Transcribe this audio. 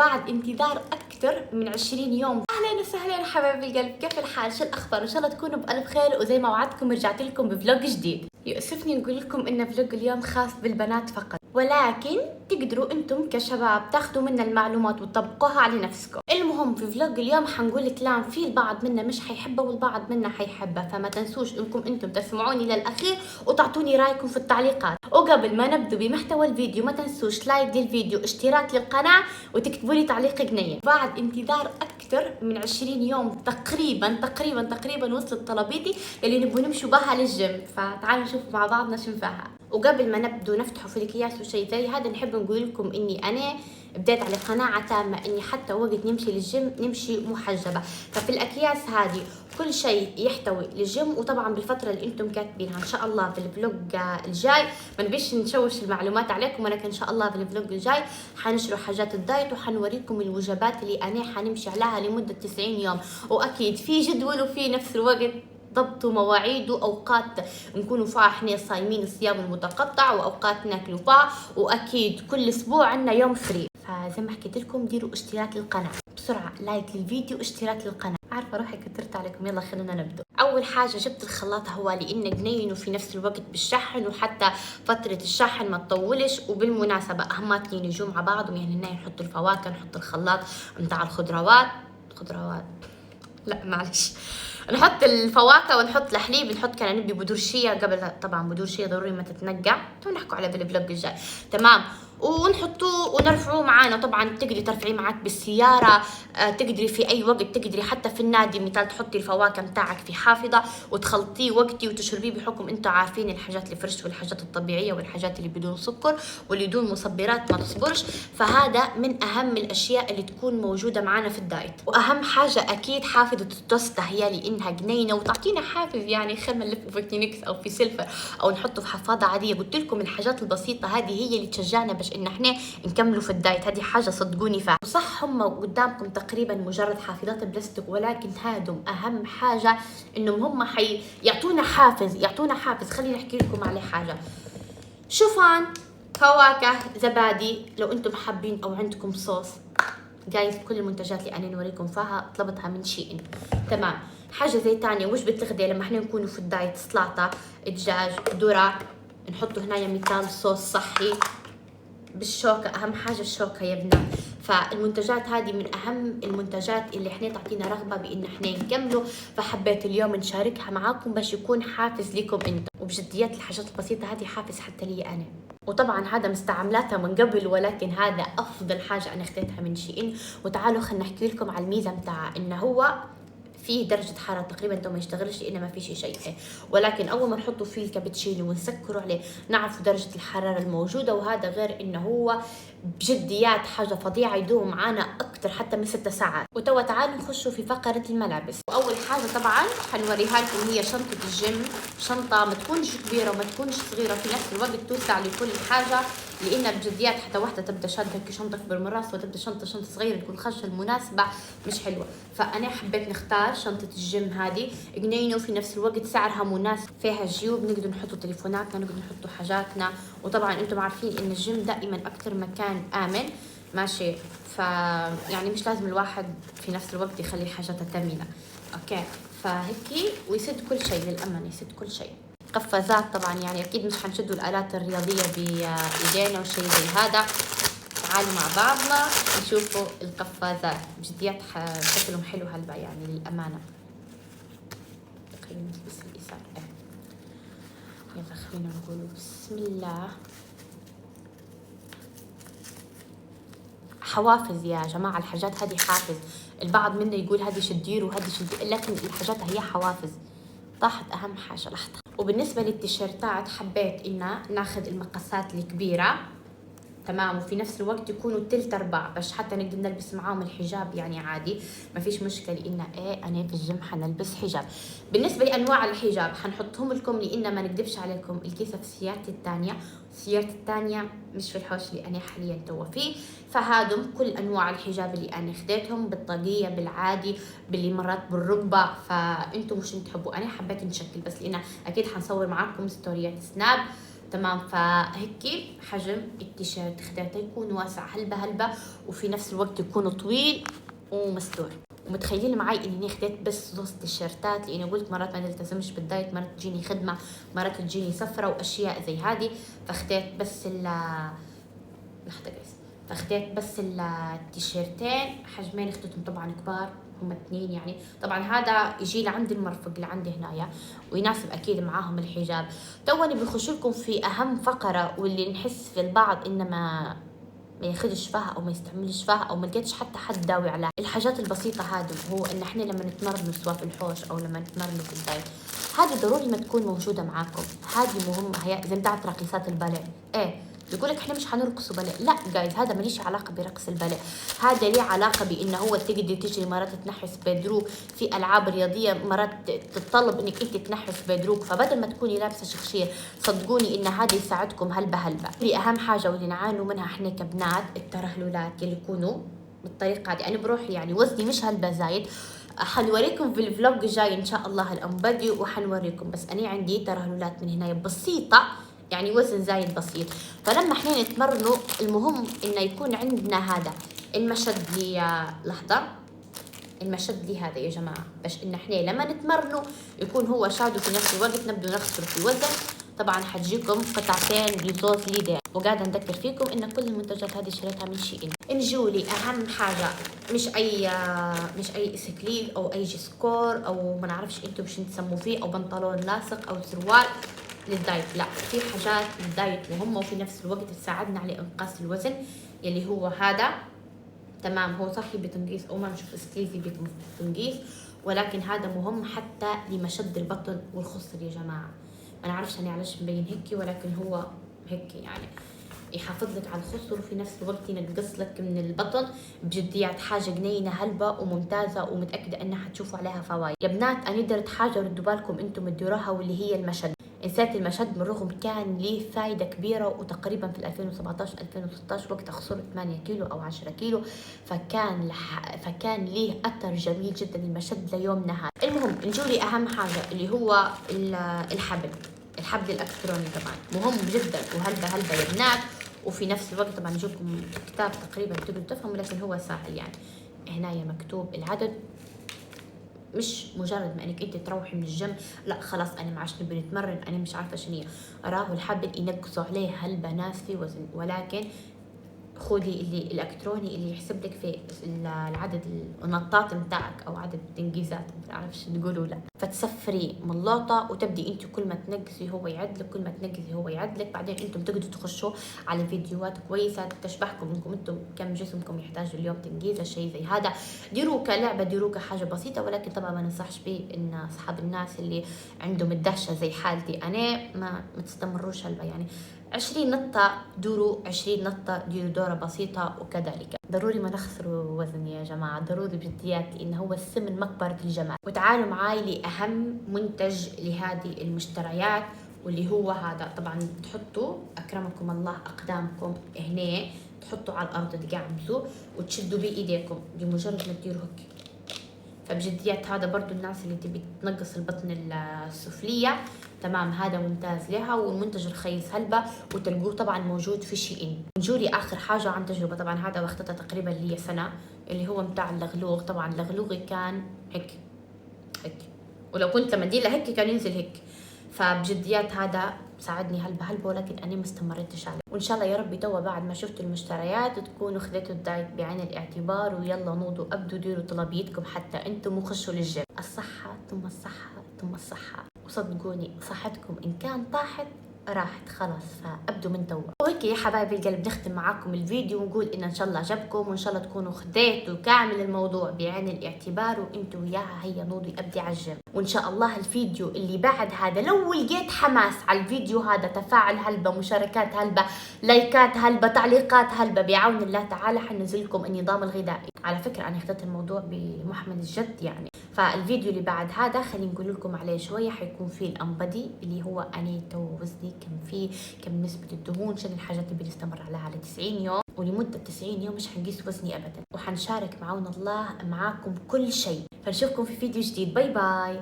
بعد انتظار أكثر من 20 يوم. أهلا وسهلا حبايب القلب، كيف الحال؟ شو الأخبار؟ إن شاء الله تكونوا بألف خير، وزي ما وعدتكم رجعت لكم بفلوج جديد. يؤسفني نقول لكم إن فلوج اليوم خاص بالبنات فقط، ولكن تقدروا انتم كشباب تاخذوا منا المعلومات وتطبقوها على نفسكم. المهم في فلوج اليوم حنقول كلام في البعض منا مش حيحبه والبعض منا حيحبه، فما تنسوش انكم انتم تسمعوني للاخير وتعطوني رايكم في التعليقات. وقبل ما نبدو بمحتوى الفيديو ما تنسوش لايك للفيديو، اشتراك للقناه، وتكتبوا لي تعليق جنيه. بعد انتظار اكثر من 20 يوم تقريبا وصلت طلبيتي اللي نبغى نمشوا بها للجيم، فتعالوا نشوف مع بعضنا شو فيها. وقبل ما نبدو نفتحوا في الاكياس وشيء زي هذا، نحب نقول لكم اني انا بديت على قناعه تامه اني حتى وقت نمشي للجيم نمشي محجبه، ففي الاكياس هذه كل شيء يحتوي للجيم. وطبعا بالفتره اللي انتم كاتبينها ان شاء الله في الفلوج الجاي ما نبيش نشوش المعلومات عليكم، ولكن ان شاء الله في الفلوج الجاي حنشرح حاجات الدايت وحنوريكم الوجبات اللي انا حنمشي عليها لمده 90 يوم. واكيد في جدول وفي نفس الوقت ضبطوا مواعيد واوقات نكونوا فيها احنا صايمين الصيام المتقطع، واوقات ناكلوا فيها، واكيد كل اسبوع عندنا يوم فري. فزي ما حكيت لكم ديروا اشتراك للقناه بسرعه، لايك للفيديو واشتراك للقناه. عارفه روحي كترت عليكم، يلا خلينا نبدا. اول حاجه جبت الخلاط هو لانه جنين وفي نفس الوقت بالشحن، وحتى فتره الشحن ما تطولش. وبالمناسبه اهم اثنين يجوا مع بعض، يعني هنا نحط الفواكه، نحط الخلاط نتاع الخضروات لا معلش، نحط الفواكه ونحط الحليب، نحط كان نبي بذور شيا قبل، طبعا بذور شيا ضروري ما تتنقع، ونحكوا على بالفلوج الجاي تمام. ونحطوه ونرفعوه معانا. طبعا تقدري ترفعيه معك بالسياره، تقدري في اي وقت، تقدري حتى في النادي مثال تحطي الفواكه متاعك في حافظه وتخلطيه وقتي وتشربيه، بحكم انتم عارفين الحاجات الفريش والحاجات الطبيعيه والحاجات اللي بدون سكر واللي بدون مصبرات ما تصبرش. فهذا من اهم الاشياء اللي تكون موجوده معانا في الدايت. واهم حاجه اكيد حافظه التوست، هي لانها جنينه وتعطينا حافز، يعني خير ما نلفه في كلينكس او في سيلفر او نحطه في حفاضه عاديه. قلت لكم الحاجات البسيطه هذه هي اللي تشجعنا باش ان احنا نكملوا في الدايت، هذه حاجه صدقوني فيها. وصح هم قدامكم تقريبا مجرد حافظات بلاستيك، ولكن هادم اهم حاجه انهم هم يعطونا حافز. خليني احكي لكم على حاجه. شوفان، فواكه، زبادي، لو انتم حابين او عندكم صوص جايز، كل المنتجات اللي انا نوريكم فيها طلبتها من شيء تمام. حاجه زي تانية وجبه الغداء لما احنا نكونوا في الدايت، سلطه، دجاج، ذره، نحطوا هنا مثال صوص صحي بالشوكة. أهم حاجة الشوكة يا بنات. فالمنتجات هذه من أهم المنتجات اللي احنا تعطينا رغبة بإن احنا نكمله، فحبيت اليوم نشاركها معاكم باش يكون حافز لكم انتم. وبجديات الحاجات البسيطة هذه حافز حتى لي أنا. وطبعا هذا مستعملاتها من قبل، ولكن هذا أفضل حاجة أنا اخذتها من شيء. وتعالوا خلنا نحكي لكم على الميزة متاعها، إنه هو في درجة حرارة تقريبا تو ما يشتغلش لأنه ما فيش شيء، ولكن أول ما نحطه فيه الكابتشينو ونسكروا عليه نعرفوا درجة الحرارة الموجودة. وهذا غير إنه هو بجديات حاجة فظيعة، يدوم معانا أكتر حتى من 6 ساعات. وتوا تعالوا نخشوا في فقرة الملابس. وأول حاجة طبعا حنوريها لكم هي شنطة الجيم، شنطة ما تكونش كبيرة وما تكونش صغيرة، في نفس الوقت توسع لكل حاجة، لأن بجديات حتى واحدة تبدأ شادة هيك شنطة كبيرة من راسها وتبدأ شنطة صغيرة تكون خشة المناسبة مش حلوة. فأنا حبيت نختار شنطة الجيم هذه جنينة، وفي نفس الوقت سعرها مناسب، فيها جيوب نقدر نحطوا تليفوناتنا، نقدر نحطوا حاجاتنا. وطبعا انتم عارفين ان الجيم دائما اكثر مكان امن ماشي، يعني مش لازم الواحد في نفس الوقت يخلي حاجاته ثمينة. اوكي فهيك ويسد كل شيء، للامانه يسد كل شيء. قفازات طبعا، يعني اكيد مش حنشدوا الالات الرياضيه بايدينا وشيء زي هذا. تعالوا مع بعضنا نشوفوا القفازات بجديات شكلهم حلو هلبا يعني للامانه. خلينا نلبس اليسار يلا خلينا نقول بسم الله. حوافز يا جماعه، الحاجات هذه حافز. البعض منا يقول هذه شدير وهذه شدير، لكن الحاجات هي حوافز. طاحت اهم حاجه لحظه. وبالنسبه للتيشيرتات حبيت ان ناخذ المقاسات الكبيره تمام، وفي نفس الوقت يكونوا تلت ارباع باش حتى نقدر نلبس معاهم الحجاب، يعني عادي ما فيش مشكله، لان انا في الجيم حنلبس حجاب. بالنسبه لانواع الحجاب حنحطهم لكم، لان ما نكذبش عليكم الكيسه في سيارتي الثانيه، سيارتي الثانيه مش في الحوش اللي انا حاليا توا فيه. فهادم كل انواع الحجاب اللي انا خديتهم، بالطاقيه، بالعادي، باللي مرات بالركبه. فانتم مش تحبوا، انا حبيت نشكل بس، لان اكيد حنصور معاكم ستوريات سناب تمام. فهيك حجم التيشيرت خديته يكون واسع هلبة وفي نفس الوقت يكون طويل ومستور. ومتخيلين معي اني خديت بس نص تيشيرتات، لاني قلت مرات ما نلتزمش بالدايت، مرات تجيني خدمه، مرات تجيني سفره واشياء زي هذه، فخديت بس لحظه بس، فخديت بس التيشيرتين حجمين اخذتهم طبعا كبار، هم 2 يعني. طبعا هذا يجي لعند المرفق لعندي هنايا ويناسب اكيد معاهم الحجاب. توني بخش لكم في اهم فقره، واللي نحس في البعض انما ما ياخدش فيها او ما يستعملش فيها او ما لقيتش حتى حد داوي على الحاجات البسيطه هذه، هو ان احنا لما نتمرن سواء في الحوش او لما نتمرن في الدايت، هذه ضروري ما تكون موجوده معاكم. هذه مهمه، هي زي بتاعت راقصات الباليه. ايه بيقول لك احنا مش حنرقص باليه، لا جايز، هذا ماليش علاقه برقص الباليه، هذا ليه علاقه بانه هو تقدر تجري مرات تنحس بيدروك في العاب رياضيه، مرات تتطلب انك انت تنحس بيدروك، فبدل ما تكوني لابسه شخشير صدقوني ان هذا يساعدكم هلبة. اللي اهم حاجه واللي نعانوا منها احنا كبنات الترهلات اللي يكونوا بالطريقه هذه. انا بروح يعني وزني مش هلبة زايد، حنوريكم في الفلوج الجاي ان شاء الله الانبادي وحنوريكم، بس انا عندي ترهلات من هنا بسيطه، يعني وزن زايد بسيط. فلما احنا نتمرنوا المهم انه يكون عندنا هذا المشد لي، لحظه، المشد لي هذا يا جماعه، باش ان احنا لما نتمرنوا يكون هو شاد وفي نفس الوقت نبدو نخسر في الوزن. طبعا حتجيكم قطعتين لزوز ليدر، وقاعده نذكر فيكم ان كل المنتجات هذه شريتها من شيء. نجولي اهم حاجه، مش اي سكليل او اي سكور او ما نعرفش انتم باش تسموا فيه، او بنطلون لاصق او سروال للدايت، لا، في حاجات للدايت مهمه وفي نفس الوقت تساعدنا على انقاص الوزن، يلي هو هذا. تمام، هو صحي بتنقيس او ما نشوف سكليزي بتنقيس، ولكن هذا مهم حتى لمشد البطن والخصر يا جماعه. ما نعرفش انا علاش مبين هيك، ولكن هو هيك يعني يحافظ لك على الخصر وفي نفس الوقت ينقص لك من البطن بجديات. حاجه جنينه هلبة وممتازه ومتاكده انها حتشوفوا عليها فوائد. يا بنات انا درت حاجه ردوا بالكم انتم تديروها، واللي هي المشد. نسيت المشد من رغم كان ليه فايده كبيره، وتقريبا في 2017 2016 وقتها خسرت 8 كيلو او 10 كيلو، فكان ليه اثر جميل جدا المشد ليومنا هذا. المهم نجولي اهم حاجه اللي هو الحبل الالكتروني، طبعا مهم جدا وهلبة يا بنات. وفي نفس الوقت طبعا يجيكم كتاب تقريبا تقدروا تفهموا، لكن هو سهل يعني. هنا مكتوب العدد، مش مجرد ما انك انت تروحي من الجيم لا خلاص انا ما عادش نبي نتمرن، انا مش عارفه شنو راه الحبل ينقصوا عليه هالبنات في وزن، ولكن خذي اللي الالكتروني اللي يحسب لك في العدد النطاط بتاعك او عدد التنقيزات، ما بعرفش تقولوا لا، فتسفري من لقطه وتبدي انت كل ما تنقصي هو يعدلك، كل ما تنقصي هو يعدلك. بعدين انتم تقدروا تخشوا على فيديوهات كويسه تشبهكم انكم انتم كم جسمكم يحتاج اليوم تنقيزه، شيء زي هذا. ديروا كلعبه، ديروا كحاجه بسيطه، ولكن طبعا ما ننصحش به ان اصحاب الناس اللي عندهم الدهشه زي حالتي انا ما تستمروش هلبا يعني. 20 نطة دوروا 20 نطة، ديروا دورة بسيطة. وكذلك ضروري ما نخسروا وزن يا جماعة، ضروري بجديات، لأنه هو السمن مقبرة الجمال. وتعالوا معاي لأهم منتج لهذه المشتريات، واللي هو هذا. طبعا تحطوا أكرمكم الله أقدامكم هنا، تحطوا على الأرض تقعمزوا وتشدوا بإيديكم بمجرد ما تديروا هيك. فبجديات هذا برضو الناس اللي تبي تنقص البطن السفلية، تمام، هذا ممتاز لها، والمنتج رخيص هلبة، وتلقوه طبعا موجود في شيء. نجولي اخر حاجة عن تجربة، طبعا هذا واخدتها تقريبا لي سنة، اللي هو متاع اللغلوغ. طبعا اللغلوغي كان هيك، ولو كنت لما اديله هيك كان ينزل هيك. فبجديات هذا ساعدني هلبة، ولكن أنا ما استمرتش عليه. وإن شاء الله يا ربي توا بعد ما شفتوا المشتريات تكونوا خذيتوا الدايت بعين الاعتبار، ويلا نوضوا أبدوا ديروا طلبيتكم حتى أنتم وخشوا للجيم. الصحة ثم الصحة ثم الصحة، وصدقوني صحتكم إن كان طاحت راحت خلاص، فابدوا من توا. وهيك يا حبايبي القلب نختم معاكم الفيديو ونقول ان شاء الله عجبكم، وان شاء الله تكونوا خديتوا كامل الموضوع بعين الاعتبار، وانتوا وياها هيا نوضي ابدي على الجيم. وان شاء الله الفيديو اللي بعد هذا لو لقيت حماس على الفيديو هذا، تفاعل هلبة، مشاركات هلبة، لايكات هلبة، تعليقات هلبة، بعون الله تعالى حنزل لكم النظام الغذائي. على فكرة انا اخذت الموضوع بمحمل الجد يعني. فالفيديو اللي بعد هذا خلينا نقول لكم عليه شويه، حيكون فيه الانبادي اللي هو انا تو وزني كم نسبه الدهون، شنو الحاجات اللي بنستمر عليها على 90 يوم، ولمده 90 يوم مش حنقيس وزني ابدا، وحنشارك معون الله معاكم كل شيء. فنشوفكم في فيديو جديد، باي باي.